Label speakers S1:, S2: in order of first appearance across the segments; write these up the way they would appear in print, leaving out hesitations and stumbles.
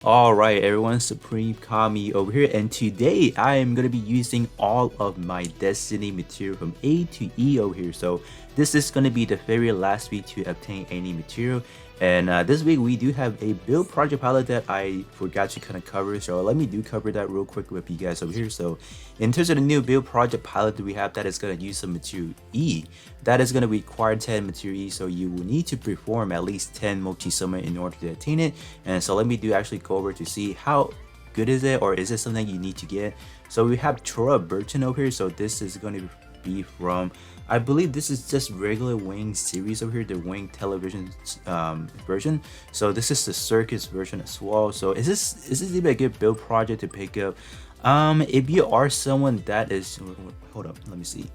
S1: Alright everyone, Supreme Kami over here, and today I am going to be using all of my Destiny material from A to E over here. So this is going to be the very last week to obtain any material, and this week we do have a build project pilot that I forgot to kind of cover, so let me cover that real quick with you guys over here. So in terms of the new build project pilot that we have, that is going to use some material E, that is going to require 10 material E, so you will need to perform at least 10 multi-summon in order to attain it. And so let me actually go over to see how good is it, or is it something you need to get. So we have Troyburton over here, so this is going to be from, I believe this is just regular Wing series over here, the Wing television version. So this is the circus version as well. So is this even a good build project to pick up? If you are someone that is, hold up, let me see.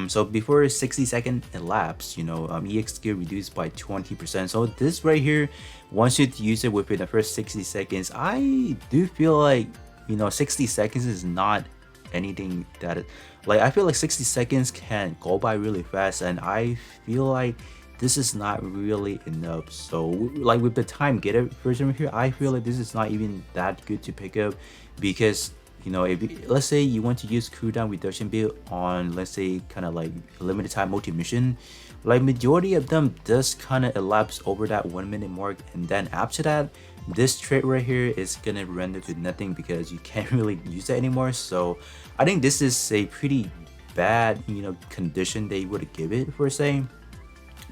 S1: So before 60-second elapse, EX gear reduced by 20%. So this right here, once you use it within the first 60 seconds, I do feel like 60 seconds is not anything that I feel like 60 seconds can go by really fast, and I feel like this is not really enough. So like with the time getter version right here, I feel like this is not even that good to pick up, because if let's say you want to use cooldown reduction build on, let's say, kind of like limited time multi-mission, like majority of them does kind of elapse over that 1 minute mark, and then after that this trait right here is gonna render to nothing because you can't really use it anymore. So I think this is a pretty bad condition they would give it for saying.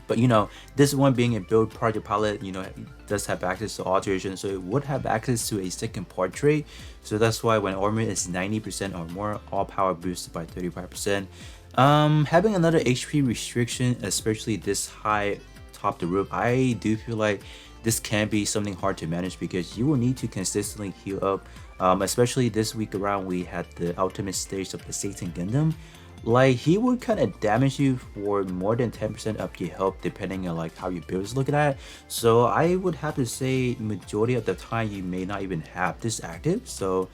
S1: But this one being a build project pilot, it does have access to alteration, so it would have access to a second part trait. So that's why when armor is 90% or more, all power boosted by 35%. Having another HP restriction, especially this high top the roof, I do feel like this can be something hard to manage, because you will need to consistently heal up. Especially this week around, we had the ultimate stage of the Satan Gundam. Like, he would kind of damage you for more than 10% of your health, depending on like how your build is looking at. So I would have to say majority of the time you may not even have this active. So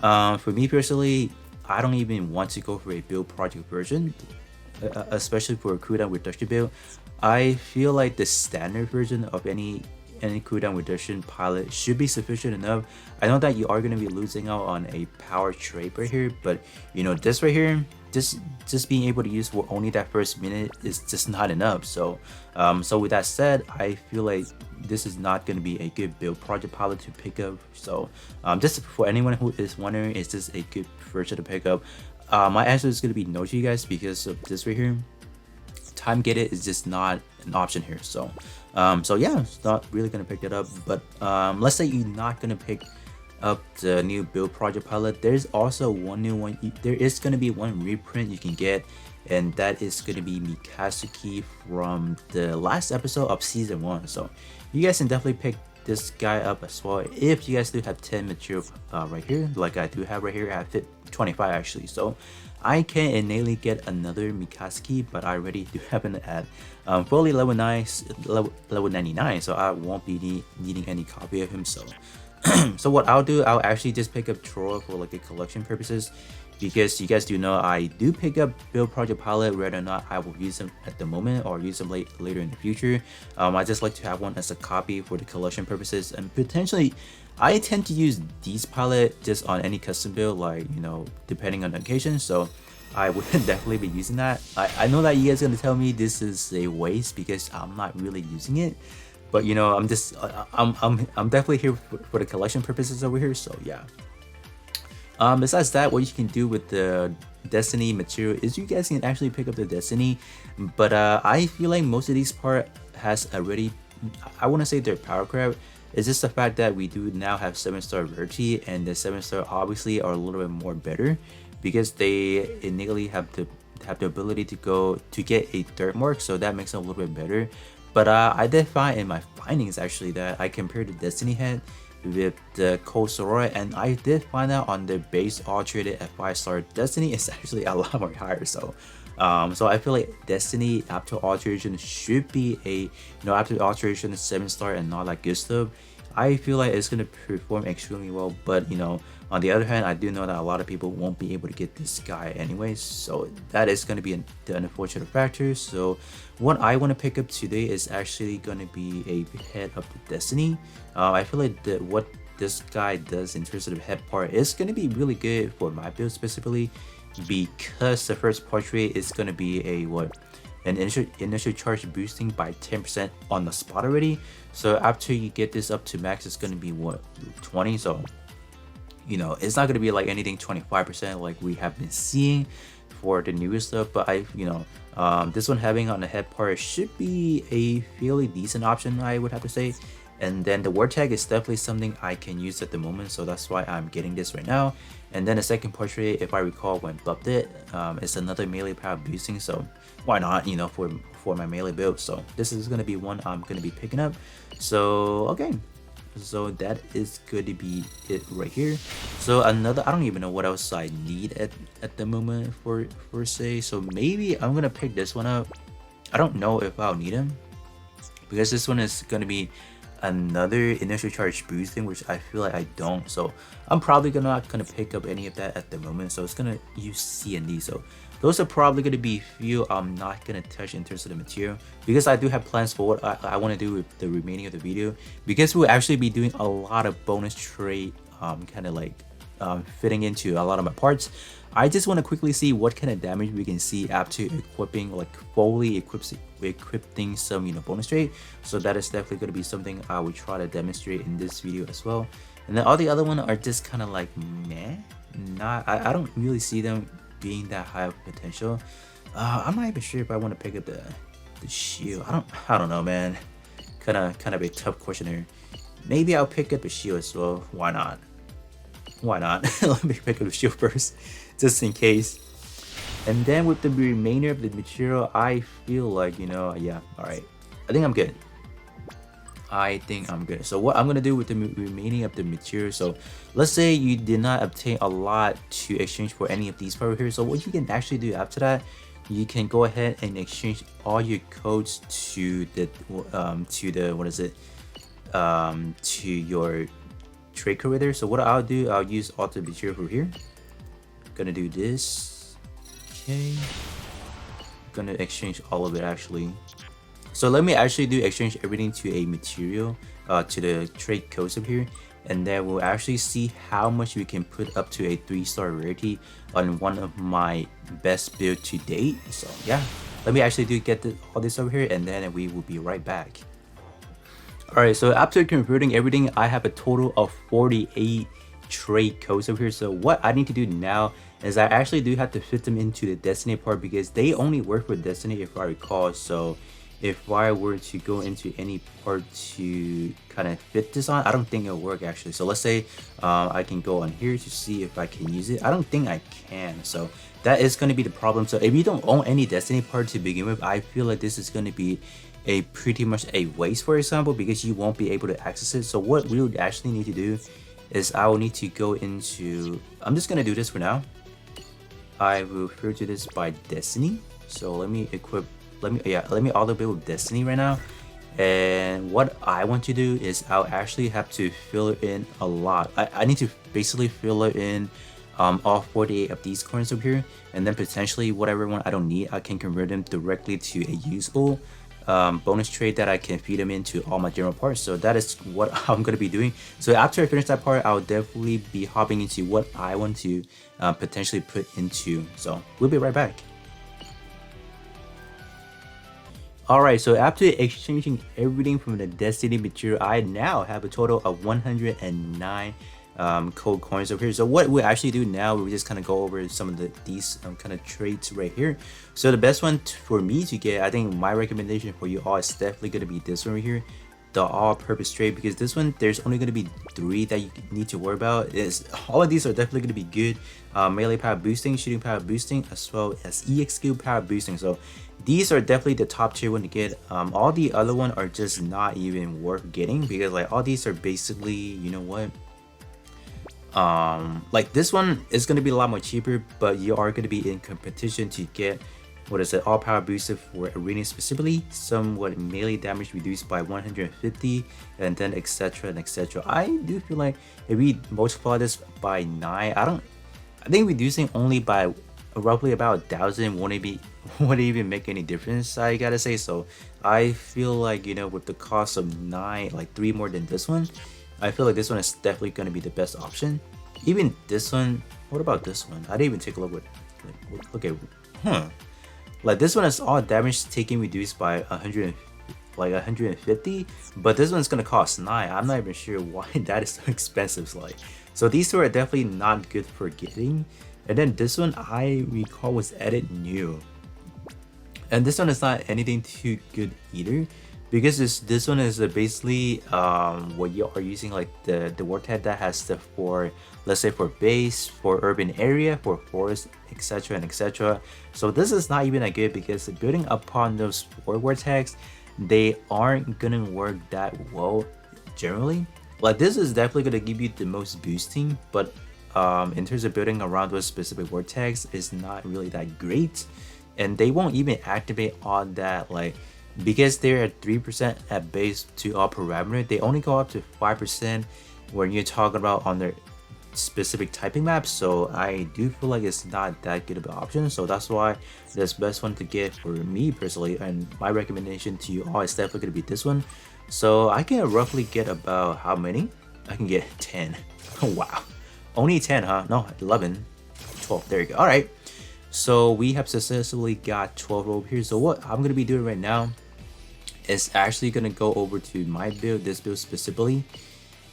S1: for me personally, I don't even want to go for a build project version, especially for a cooldown reduction build. I feel like the standard version of any cooldown reduction pilot should be sufficient enough. I know that you are going to be losing out on a power trait right here, but this right here, just being able to use for only that first minute is just not enough. So so with that said, I feel like this is not going to be a good build project pilot to pick up. So just for anyone who is wondering, is this a good version to pick up, my answer is going to be no to you guys, because of this right here. Time get it is just not an option here. So so yeah, it's not really gonna pick it up. But let's say you're not gonna pick up the new build project pilot, there's also one new one. There is gonna be one reprint you can get, and that is gonna be Mikasaki from the last episode of season 1. So you guys can definitely pick this guy up as well if you guys do have 10 material right here, like I do have right here. I have 25 actually, so I can innately get another Mikasaki, but I already do have it at fully level 9, level 99, so I won't be needing any copy of him. So so what I'll do, I'll actually just pick up Troy for like the collection purposes, because you guys do know I do pick up build project pilot whether or not I will use them at the moment or use them later in the future. I just like to have one as a copy for the collection purposes, and potentially I tend to use these pilot just on any custom build, like depending on the occasion. So I would definitely be using that. I know that you guys are gonna tell me this is a waste because I'm not really using it, but I'm just I'm definitely here for the collection purposes over here. So yeah. Besides that, what you can do with the Destiny material is you guys can actually pick up the Destiny, but I feel like most of these part has already, I want to say they're power crap. It's just the fact that we do now have 7-star rarity, and the 7-star obviously are a little bit more better because they innately have the ability to get a third mark, so that makes them a little bit better. But I did find in my findings actually that I compared the Destiny head with the Cold Sora, and I did find out on the base all traded at 5-star Destiny is actually a lot more higher. So so I feel like Destiny after alteration should be a after alteration 7-star and not like good stuff. I feel like it's gonna perform extremely well, but on the other hand, I do know that a lot of people won't be able to get this guy anyways, so that is gonna be the unfortunate factor. So what I want to pick up today is actually gonna be a head of the Destiny. I feel like what this guy does in terms of the head part is going to be really good for my build specifically, because the first portrait is going to be a an initial charge boosting by 10% on the spot already. So after you get this up to max, it's going to be 20. So you know, it's not going to be like anything 25% like we have been seeing for the newer stuff, but this one having on the head part should be a fairly decent option, I would have to say. And then the word tag is definitely something I can use at the moment, so that's why I'm getting this right now. And then the second portrait, if I recall when buffed it, it's another melee power boosting, so why not, you know, for my melee build. So this is going to be one I'm going to be picking up. So okay, so that is going to be it right here. So another, I don't even know what else I need at the moment for say, so maybe I'm gonna pick this one up. I don't know if I'll need him, because this one is gonna be another initial charge boosting, which I feel like I don't, so I'm probably not gonna pick up any of that at the moment. So it's gonna use C and D, so those are probably gonna be few I'm not gonna touch in terms of the material, because I do have plans for what I want to do with the remaining of the video, because we'll actually be doing a lot of bonus trade kind of like fitting into a lot of my parts. I just want to quickly see what kind of damage we can see after equipping, like fully equipping some, you know, bonus trade. So that is definitely going to be something I will try to demonstrate in this video as well. And then all the other ones are just kind of like meh. I don't really see them being that high of potential. I'm not even sure if I want to pick up the shield. I don't know, man. Kind of a tough question here. Maybe I'll pick up the shield as well. Why not? Let me pick up the shield first, just in case. And then with the remainder of the material, I feel like, you know, yeah, all right, I think I'm good. So what I'm gonna do with the remaining of the material, so let's say you did not obtain a lot to exchange for any of these part here. So what you can actually do after that, you can go ahead and exchange all your codes to the to your trade creator. So what I'll do, I'll use auto material for here. Gonna do this. Okay, gonna exchange all of it actually. So let me actually do exchange everything to a material, to the trade codes up here, and then we'll actually see how much we can put up to a 3-star rarity on one of my best build to date. So yeah, let me actually get all this over here, and then we will be right back. Alright, so after converting everything, I have a total of 48 trade codes over here. So what I need to do now is I actually do have to fit them into the Destiny part, because they only work for Destiny if I recall. So if I were to go into any part to kind of fit this on, I don't think it'll work actually. So let's say I can go on here to see if I can use it. I don't think I can, so that is going to be the problem. So if you don't own any Destiny part to begin with, I feel like this is going to be a pretty much a waste, for example, because you won't be able to access it. So what we would actually need to do is I will need to go into, I'm just gonna do this for now. I will refer to this by Destiny. So let me equip, let me auto build with Destiny right now. And what I want to do is I'll actually have to fill it in a lot. I need to basically fill it in all 48 of these coins over here, and then potentially whatever one I don't need, I can convert them directly to a usable bonus trade that I can feed them into all my general parts. So that is what I'm going to be doing. So after I finish that part, I'll definitely be hopping into what I want to potentially put into. So we'll be right back. Alright, so after exchanging everything from the Destiny material, I now have a total of 109 code coins over here. So what we actually do now, we just kind of go over some of these kind of traits right here. So the best one for me to get, I think my recommendation for you all is definitely going to be this one right here, the all-purpose trait, because this one there's only going to be 3 that you need to worry about. Is all of these are definitely going to be good. Melee power boosting, shooting power boosting, as well as EX skill power boosting. So these are definitely the top tier one to get. All the other one are just not even worth getting, because like all these are basically, you know what, like this one is going to be a lot more cheaper, but you are going to be in competition to get, what is it, all power boosted for arena specifically, somewhat melee damage reduced by 150, and then etc and etc. I do feel like if we multiply this by 9, I think reducing only by roughly about 1,000 wouldn't even make any difference, I gotta say. So I feel like, you know, with the cost of 9, like 3 more than this one, I feel like this one is definitely going to be the best option. Even this one, what about this one? I didn't even take a look at, look at, like this one is all damage taken reduced by 100, like 150, but this one's gonna cost 9. I'm not even sure why that is so expensive. Like, so these two are definitely not good for getting. And then this one I recall was added new, and this one is not anything too good either, because this one is basically what you are using, like the word tag that has stuff for, let's say, for base, for urban area, for forest, etc and etc. So this is not even that good, because building upon those 4 word tags, they aren't gonna work that well generally. Like this is definitely gonna give you the most boosting, but in terms of building around those specific word tags is not really that great. And they won't even activate on that, like, because they're at 3% at base to all parameter, they only go up to 5% when you're talking about on their specific typing maps. So I do feel like it's not that good of an option. So that's why this best one to get for me personally, and my recommendation to you all is definitely going to be this one. So I can roughly get about how many? I can get 10. Oh, wow. Only 10, huh? No, 11, 12. There you go. All right. So we have successfully got 12 over here. So what I'm going to be doing right now is actually going to go over to my build, this build specifically.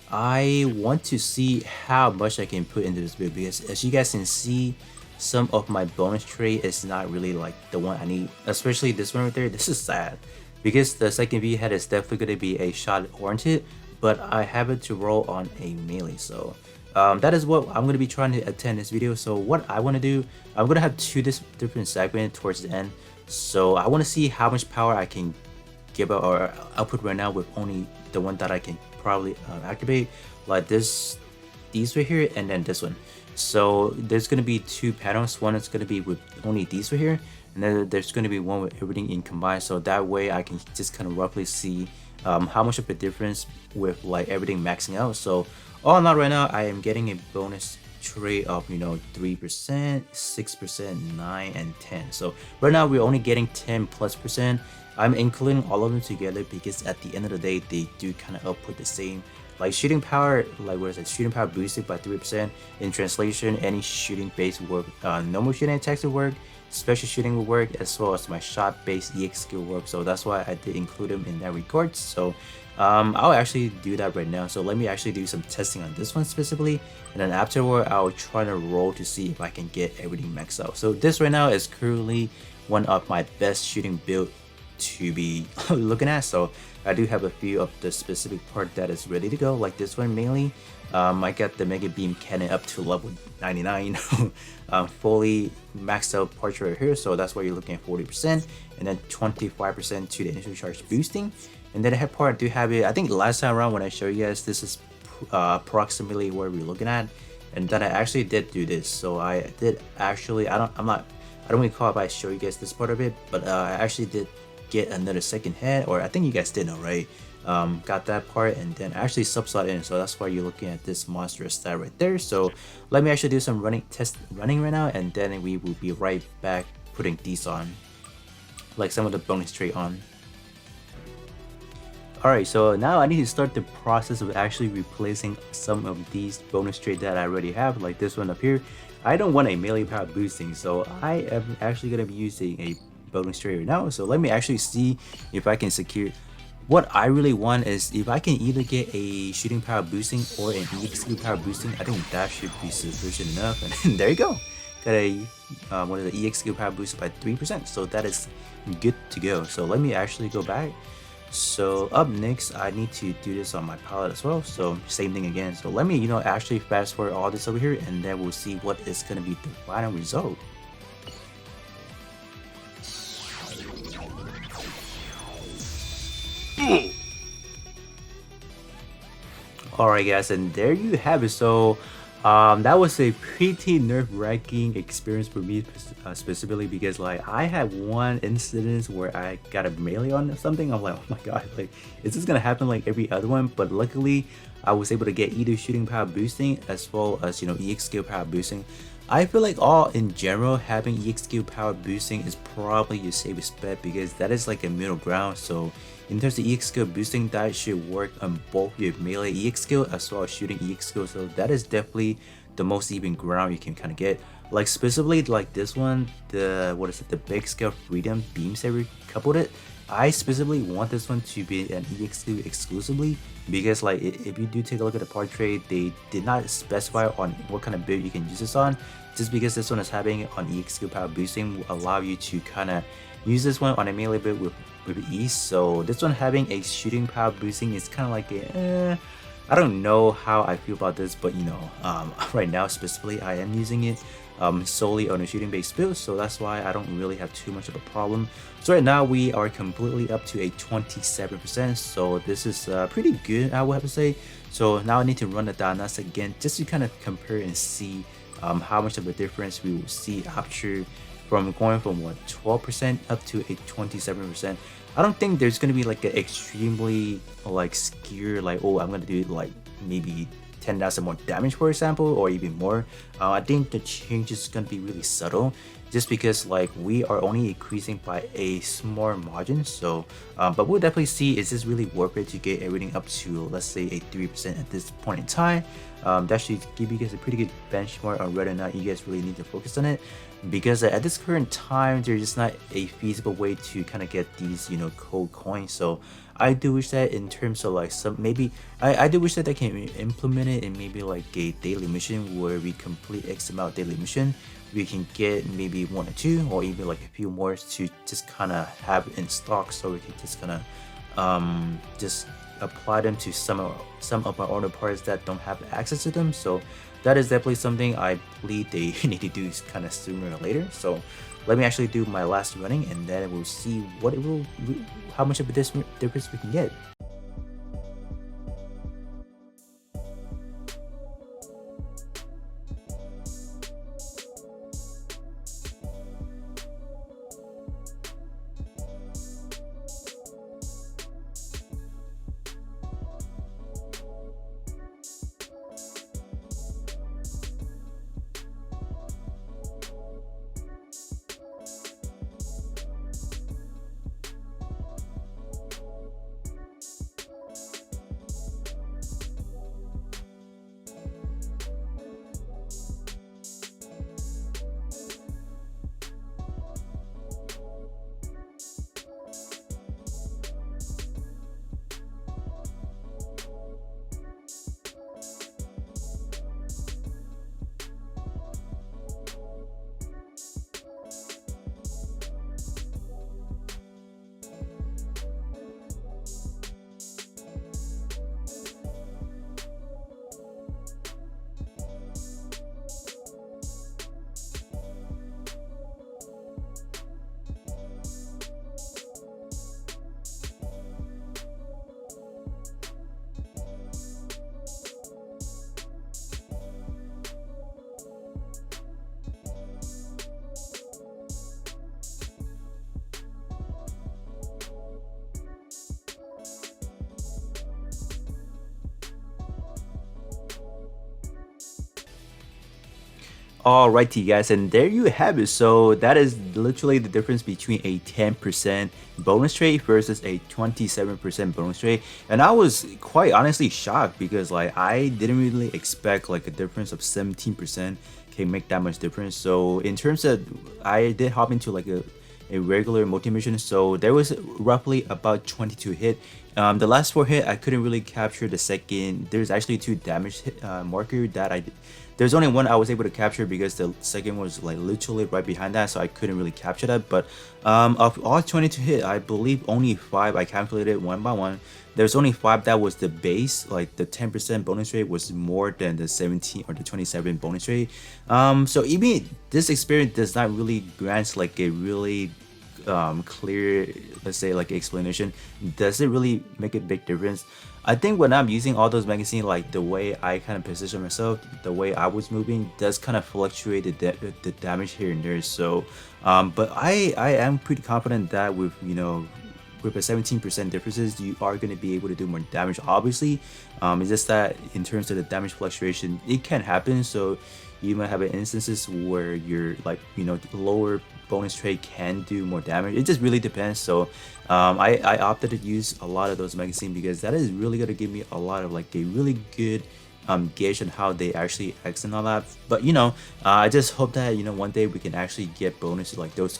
S1: I want to see how much I can put into this build, because as you guys can see, some of my bonus trait is not really like the one I need, especially this one right there. This is sad, because the second V head is definitely going to be a shot oriented, but I have it to roll on a melee. So that is what I'm going to be trying to attend this video. So what I want to do, I'm going to have 2 different segments towards the end. So I want to see how much power I can give out or output right now with only the one that I can probably activate, like these right here, and then this one. So there's going to be 2 panels. One is going to be with only these right here, and then there's going to be one with everything in combined. So that way I can just kind of roughly see how much of a difference with like everything maxing out. So all in all, right now I am getting a bonus trait of 3%, 6%, 9 and 10. So right now we're only getting 10+%. I'm including all of them together because at the end of the day they do kind of output the same. Like shooting power, like what is it? Shooting power boosted by 3%. In translation, any shooting base will work. Normal shooting attacks will work. Special shooting will work, as well as my shot based EX skill work. So that's why I did include them in that regard. So I'll actually do that right now. So let me actually do some testing on this one specifically, and then afterward I'll try to roll to see if I can get everything maxed out. So this right now is currently one of my best shooting build to be looking at. So I do have a few of the specific part that is ready to go, like this one mainly. I got the Mega Beam Cannon up to level 99, fully maxed out parts right here. So that's why you're looking at 40%, and then 25% to the initial charge boosting. And then the head part, I do have it. I think last time around when I showed you guys, this is approximately where we're looking at, and then I actually did do this. So I did actually, I don't recall if I show you guys this part of it, but I actually did get another second head, or I think you guys did know, right? Got that part, and then actually subslot in. So that's why you're looking at this monstrous stat right there. So let me actually do some running right now, and then we will be right back putting these on, like some of the bonus trait on. Alright, so now I need to start the process of actually replacing some of these bonus traits that I already have, like this one up here. I don't want a melee power boosting, so I am actually going to be using a bonus trait right now. So let me actually see if I can secure. What I really want is if I can either get a shooting power boosting or an EX skill power boosting. I think that should be sufficient enough, and there you go. Got a one of the EX skill power boosted by 3%, so that is good to go. So let me actually go back. So up next, I need to do this on my palette as well. So same thing again. So let me, actually fast forward all this over here, and then we'll see what is going to be the final result. Alright guys, and there you have it. So that was a pretty nerve-wracking experience for me specifically, because like I had one incident where I got a melee on something. I'm like, oh my god, like is this gonna happen like every other one? But luckily I was able to get either shooting power boosting as well as EX skill power boosting. I feel like all in general having EX skill power boosting is probably your safest bet, because that is like a middle ground. So in terms of EX skill boosting, that should work on both your melee EX skill as well as shooting EX skill. So that is definitely the most even ground you can kind of get. Like specifically like this one, the what is it, the big scale freedom beam saber coupled it. I specifically want this one to be an EX2 exclusively because like if you do take a look at the portrait, they did not specify on what kind of build you can use this on. Just because this one is having on EX2 power boosting will allow you to kind of use this one on a melee build with ease. So this one having a shooting power boosting is kind of like a I don't know how I feel about this, but you know, right now specifically I am using it solely on a shooting based build, so that's why I don't really have too much of a problem. So right now we are completely up to a 27%, so this is pretty good, I would have to say. So now I need to run the Danas again just to kind of compare and see how much of a difference we will see after from going from what 12% up to a 27%. I don't think there's gonna be like an extremely like scare like, oh, I'm gonna do like maybe 10,000 more damage for example, or even more. I think the change is gonna be really subtle just because like we are only increasing by a small margin. So but we'll definitely see, is this really worth it to get everything up to let's say a 3% at this point in time. That should give you guys a pretty good benchmark on whether or not you guys really need to focus on it, because at this current time there's just not a feasible way to kind of get these, you know, cold coins. So I do wish that in terms of like some maybe I do wish that they can implement it in maybe like a daily mission where we complete X amount daily mission, we can get maybe 1 or 2 or even like a few more to just kind of have in stock, so we can just kind of just apply them to some of my other parts that don't have access to them. So that is definitely something I believe they need to do kind of sooner or later. So let me actually do my last running and then we'll see what it will, how much of a difference we can get. Alrighty guys, and there you have it. So that is literally the difference between a 10% bonus rate versus a 27% bonus rate. And I was quite honestly shocked because like I didn't really expect like a difference of 17% can make that much difference. So in terms of, I did hop into like a regular multi-mission, so there was roughly about 22 hit. The last 4 hit I couldn't really capture. The second, there's actually 2 damage hit, marker that there's only one I was able to capture because the second was like literally right behind that, so I couldn't really capture that. But of all 22 hit, I believe only 5 I calculated one by one. There's only 5 that was the base, like the 10% bonus rate was more than the 17 or the 27 bonus rate. So even this experience does not really grant like a really clear, let's say like explanation. Does it really make a big difference? I think when I'm using all those magazines, like the way I kind of position myself, the way I was moving does kind of fluctuate the damage here and there. So but I am pretty confident that with, you know, with a 17% differences, you are going to be able to do more damage, obviously. It's just that in terms of the damage fluctuation, it can happen. So you might have instances where your like lower bonus trait can do more damage. It just really depends. So I opted to use a lot of those magazines because that is really going to give me a lot of like a really good gauge on how they actually X and all that. But I just hope that one day we can actually get bonuses like those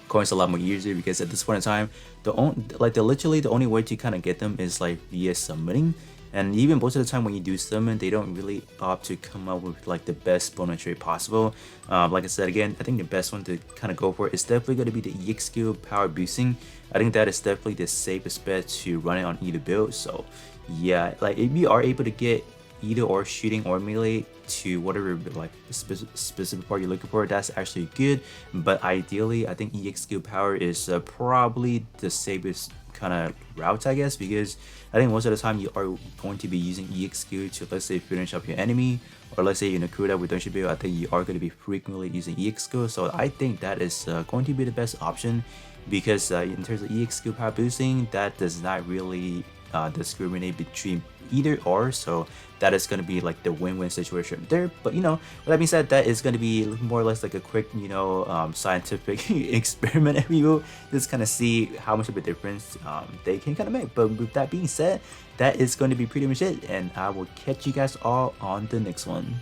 S1: coins a lot more easier, because at this point in time, literally the only way to kind of get them is like via summoning. And even most of the time when you do summon, they don't really opt to come up with like the best bonus trait possible. Like I said again, I think the best one to kind of go for is definitely going to be the EX skill power boosting. I think that is definitely the safest bet to run it on either build. So yeah, like if you are able to get either or shooting or melee to whatever like specific part you're looking for, that's actually good. But ideally, I think EX skill power is probably the safest kind of route, I guess, because I think most of the time you are going to be using EX skill to, let's say, finish up your enemy, or let's say in a crew that we don't should be, I think you are going to be frequently using EX skill. So I think that is going to be the best option, because in terms of EX skill power boosting, that does not really discriminate between either or, so that is going to be like the win-win situation there. But with that being said, that is going to be more or less like a quick scientific experiment, if you will, just kind of see how much of a difference they can kind of make. But with that being said, that is going to be pretty much it, and I will catch you guys all on the next one.